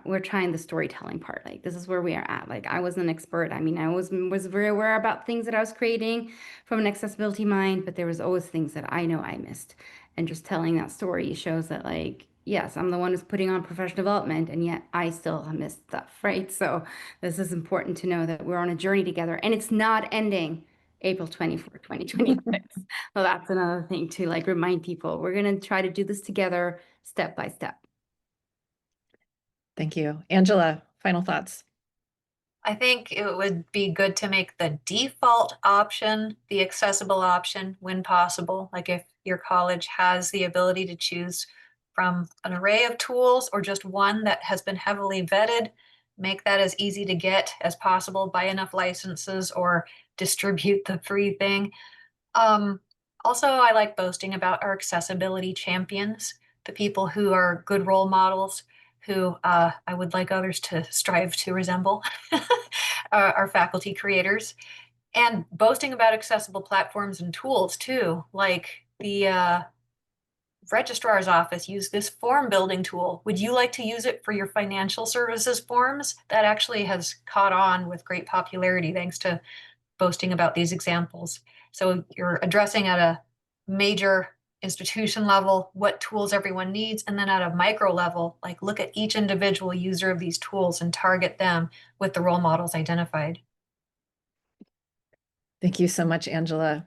we're trying the storytelling part. Like this is where we are at. Like I was an expert. I mean, I was very aware about things that I was creating from an accessibility mind, but there was always things that I know I missed. And just telling that story shows that like, yes, I'm the one who's putting on professional development, and yet I still have missed stuff, right? So this is important to know that we're on a journey together, and it's not ending April 24, 2026. So that's another thing to like remind people. We're gonna try to do this together, step by step. Thank you. Angela, final thoughts. I think it would be good to make the default option the accessible option when possible. Like if your college has the ability to choose from an array of tools or just one that has been heavily vetted, make that as easy to get as possible, buy enough licenses or distribute the free thing. Um, Also, I like boasting about our accessibility champions, the people who are good role models, who I would like others to strive to resemble, our faculty creators, and boasting about accessible platforms and tools too, like the registrar's office used this form building tool. Would you like to use it for your financial services forms? That actually has caught on with great popularity thanks to boasting about these examples. So you're addressing at a major institution level what tools everyone needs, and then at a micro level, like look at each individual user of these tools and target them with the role models identified. Thank you so much, Angela.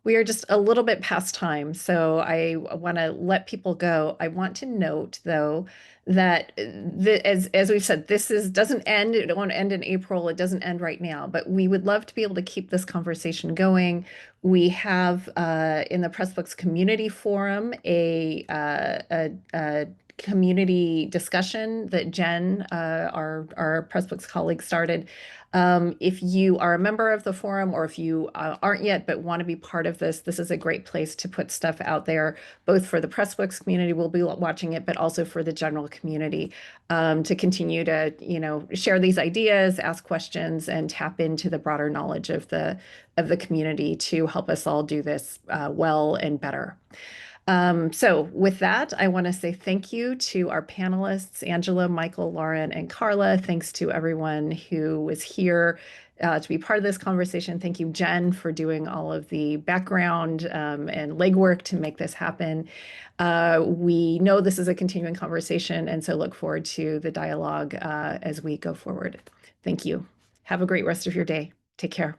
We are just a little bit past time, so I want to let people go. I want to note, though, that as we've said, this doesn't end. It won't end in April. It doesn't end right now, but we would love to be able to keep this conversation going. We have in the Pressbooks Community Forum a community discussion that Jen, our Pressbooks colleague, started. If you are a member of the forum or if you aren't yet but want to be part of this, this is a great place to put stuff out there, both for the Pressbooks community, we'll be watching it, but also for the general community to continue to, share these ideas, ask questions, and tap into the broader knowledge of the community to help us all do this well and better. So with that, I want to say thank you to our panelists, Angela, Michael, Lauren, and Carla. Thanks to everyone who was here to be part of this conversation. Thank you, Jen, for doing all of the background and legwork to make this happen. We know this is a continuing conversation, and so look forward to the dialogue as we go forward. Thank you. Have a great rest of your day. Take care.